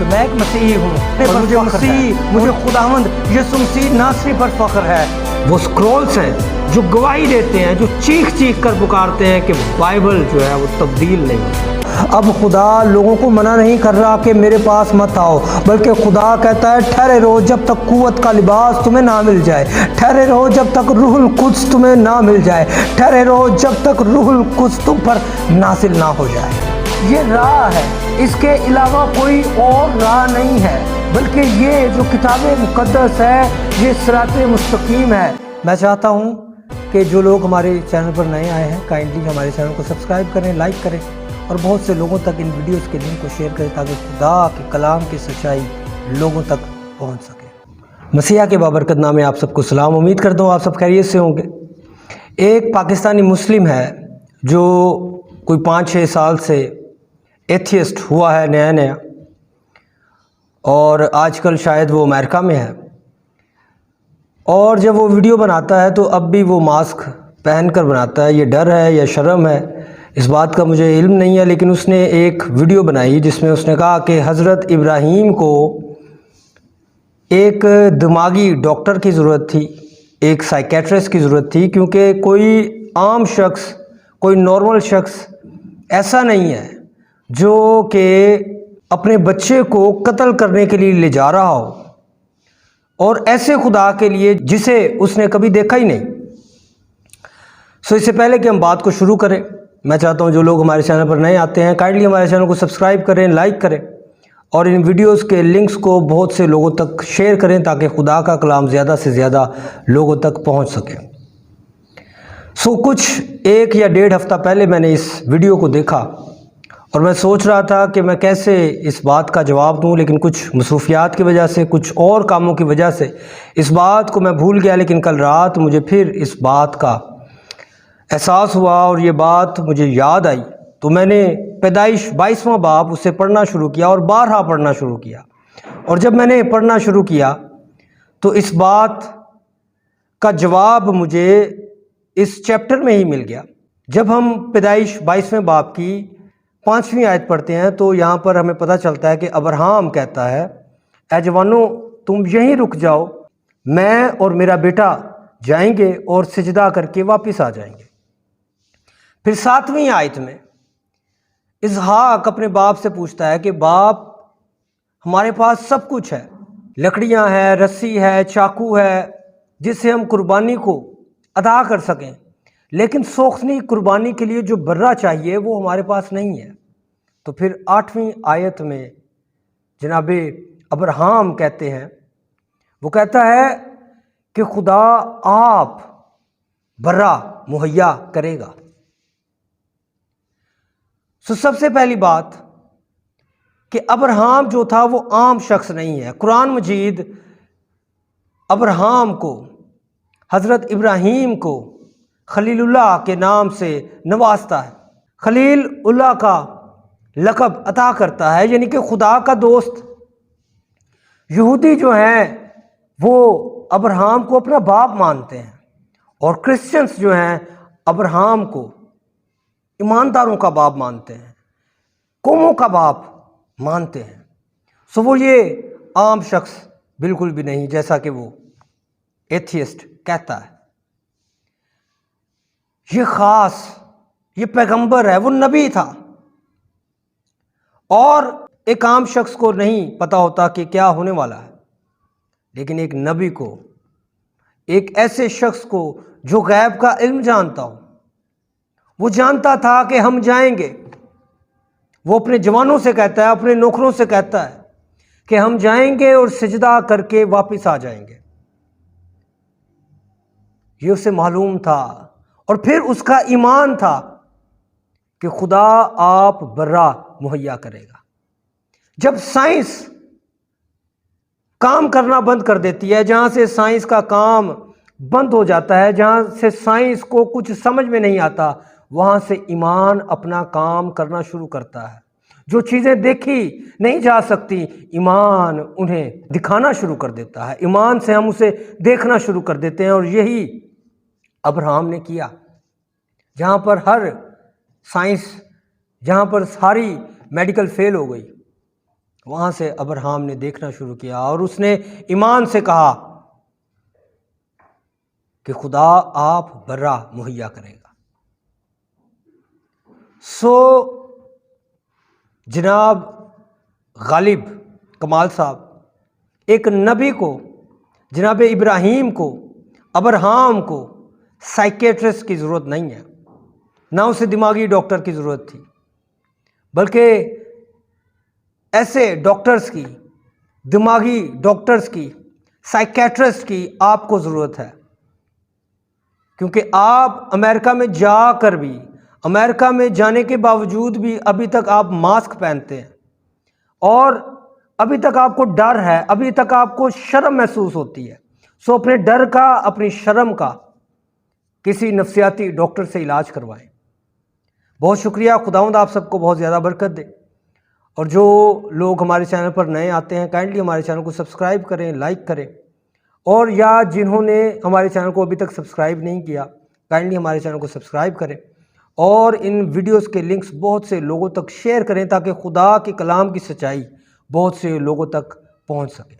کہ میں ایک مسیحی ہوں اور مجھے خداوند یسوع مسیح ناصری پر فخر ہے۔ وہ سکرولز ہیں جو گواہی دیتے ہیں، جو چیخ چیخ کر پکارتے ہیں کہ بائبل جو ہے وہ تبدیل نہیں ہوتا۔ اب خدا لوگوں کو منع نہیں کر رہا کہ میرے پاس مت آؤ، بلکہ خدا کہتا ہے ٹھہرے رہو جب تک قوت کا لباس تمہیں نہ مل جائے، ٹھہرے رہو جب تک روح القدس تمہیں نہ مل جائے، ٹھہرے رہو جب تک روح القدس تم پر نازل نہ ہو جائے۔ یہ راہ ہے، اس کے علاوہ کوئی اور راہ نہیں ہے، بلکہ یہ جو کتاب مقدس ہے یہ صراط مستقیم ہے۔ میں چاہتا ہوں کہ جو لوگ ہمارے چینل پر نئے آئے ہیں کائنڈلی ہمارے چینل کو سبسکرائب کریں، لائک کریں اور بہت سے لوگوں تک ان ویڈیوز کے لنک کو شیئر کریں تاکہ خدا کے کلام کی سچائی لوگوں تک پہنچ سکے۔ مسیح کے بابرکت نام میں آپ سب کو سلام، امید کرتا ہوں آپ سب خیریت سے ہوں گے۔ ایک پاکستانی مسلم ہے جو کوئی 5-6 سال سے ایتھیسٹ ہوا ہے نیا اور آج کل شاید وہ امریکہ میں ہے، اور جب وہ ویڈیو بناتا ہے تو اب بھی وہ ماسک پہن کر بناتا ہے۔ یہ ڈر ہے یا شرم ہے اس بات کا مجھے علم نہیں ہے، لیکن اس نے ایک ویڈیو بنائی جس میں اس نے کہا کہ حضرت ابراہیم کو ایک دماغی ڈاکٹر کی ضرورت تھی، ایک سائیکیٹرسٹ کی ضرورت تھی، کیونکہ کوئی عام شخص، کوئی نارمل شخص ایسا نہیں ہے جو کہ اپنے بچے کو قتل کرنے کے لیے لے جا رہا ہو، اور ایسے خدا کے لیے جسے اس نے کبھی دیکھا ہی نہیں۔ اس سے پہلے کہ ہم بات کو شروع کریں، میں چاہتا ہوں جو لوگ ہمارے چینل پر نئے آتے ہیں کائنڈلی ہمارے چینل کو سبسکرائب کریں، لائک کریں اور ان ویڈیوز کے لنکس کو بہت سے لوگوں تک شیئر کریں تاکہ خدا کا کلام زیادہ سے زیادہ لوگوں تک پہنچ سکے۔ کچھ 1 یا 1.5 ہفتہ پہلے میں نے اس ویڈیو کو دیکھا اور میں سوچ رہا تھا کہ میں کیسے اس بات کا جواب دوں، لیکن کچھ مصروفیات کی وجہ سے، کچھ اور کاموں کی وجہ سے اس بات کو میں بھول گیا، لیکن کل رات مجھے پھر اس بات کا احساس ہوا اور یہ بات مجھے یاد آئی، تو میں نے پیدائش 22واں باب اسے پڑھنا شروع کیا اور بارہا پڑھنا شروع کیا، اور جب میں نے پڑھنا شروع کیا تو اس بات کا جواب مجھے اس چیپٹر میں ہی مل گیا۔ جب ہم پیدائش 22ویں باب کی 5ویں آیت پڑھتے ہیں تو یہاں پر ہمیں پتہ چلتا ہے کہ ابراہیم کہتا ہے اے جوانوں تم یہیں رک جاؤ، میں اور میرا بیٹا جائیں گے اور سجدہ کر کے واپس آ جائیں گے۔ پھر 7ویں آیت میں اسحاق اپنے باپ سے پوچھتا ہے کہ باپ ہمارے پاس سب کچھ ہے، لکڑیاں ہیں، رسی ہے، چاقو ہے جس سے ہم قربانی کو ادا کر سکیں، لیکن سوختنی قربانی کے لیے جو برہ چاہیے وہ ہمارے پاس نہیں ہے۔ تو پھر 8ویں آیت میں جناب ابراہیم کہتے ہیں، وہ کہتا ہے کہ خدا آپ برہ مہیا کرے گا۔ سب سے پہلی بات کہ ابراہیم جو تھا وہ عام شخص نہیں ہے۔ قرآن مجید ابراہیم کو، حضرت ابراہیم کو خلیل اللہ کے نام سے نوازتا ہے، خلیل اللہ کا لقب عطا کرتا ہے، یعنی کہ خدا کا دوست۔ یہودی جو ہیں وہ ابراہیم کو اپنا باپ مانتے ہیں، اور کرسچنز جو ہیں ابراہیم کو ایمانداروں کا باپ مانتے ہیں، قوموں کا باپ مانتے ہیں۔ وہ یہ عام شخص بالکل بھی نہیں جیسا کہ وہ ایتھیسٹ کہتا ہے۔ یہ خاص، یہ پیغمبر ہے، وہ نبی تھا، اور ایک عام شخص کو نہیں پتہ ہوتا کہ کیا ہونے والا ہے، لیکن ایک نبی کو، ایک ایسے شخص کو جو غیب کا علم جانتا ہو، وہ جانتا تھا کہ ہم جائیں گے۔ وہ اپنے جوانوں سے کہتا ہے، اپنے نوکروں سے کہتا ہے کہ ہم جائیں گے اور سجدہ کر کے واپس آ جائیں گے۔ یہ اسے معلوم تھا، اور پھر اس کا ایمان تھا کہ خدا آپ برہ مہیا کرے گا۔ جب سائنس کام کرنا بند کر دیتی ہے، جہاں سے سائنس کا کام بند ہو جاتا ہے، جہاں سے سائنس کو کچھ سمجھ میں نہیں آتا، وہاں سے ایمان اپنا کام کرنا شروع کرتا ہے۔ جو چیزیں دیکھی نہیں جا سکتی، ایمان انہیں دکھانا شروع کر دیتا ہے، ایمان سے ہم اسے دیکھنا شروع کر دیتے ہیں، اور یہی ابراہیم نے کیا۔ جہاں پر ہر سائنس، جہاں پر ساری میڈیکل فیل ہو گئی، وہاں سے ابراہیم نے دیکھنا شروع کیا اور اس نے ایمان سے کہا کہ خدا آپ برہ مہیا کرے گا۔ سو جناب غالب کمال صاحب، ایک نبی کو، جناب ابراہیم کو، ابراہیم کو سائیکیٹرسٹ کی ضرورت نہیں ہے، نہ اسے دماغی ڈاکٹر کی ضرورت تھی، بلکہ ایسے ڈاکٹرز کی، دماغی ڈاکٹرز کی، سائیکیٹرسٹ کی آپ کو ضرورت ہے، کیونکہ آپ امریکہ میں جا کر بھی، امریکہ میں جانے کے باوجود بھی ابھی تک آپ ماسک پہنتے ہیں اور ابھی تک آپ کو ڈر ہے، ابھی تک آپ کو شرم محسوس ہوتی ہے۔ سو اپنے ڈر کا، اپنی شرم کا کسی نفسیاتی ڈاکٹر سے علاج کروائیں۔ بہت شکریہ، خداوند آپ سب کو بہت زیادہ برکت دے۔ اور جو لوگ ہمارے چینل پر نئے آتے ہیں، کائنڈلی ہمارے چینل کو سبسکرائب کریں، لائک کریں، اور یا جنہوں نے ہمارے چینل کو ابھی تک سبسکرائب نہیں کیا، کائنڈلی ہمارے چینل کو سبسکرائب کریں اور ان ویڈیوز کے لنکس بہت سے لوگوں تک شیئر کریں تاکہ خدا کے کلام کی سچائی بہت سے لوگوں تک پہنچ سکے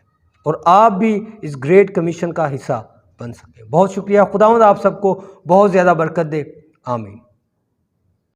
اور آپ بھی اس گریٹ کمیشن کا حصہ بن سکیں۔ بہت شکریہ، خداوند آپ سب کو بہت زیادہ برکت دے، آمین۔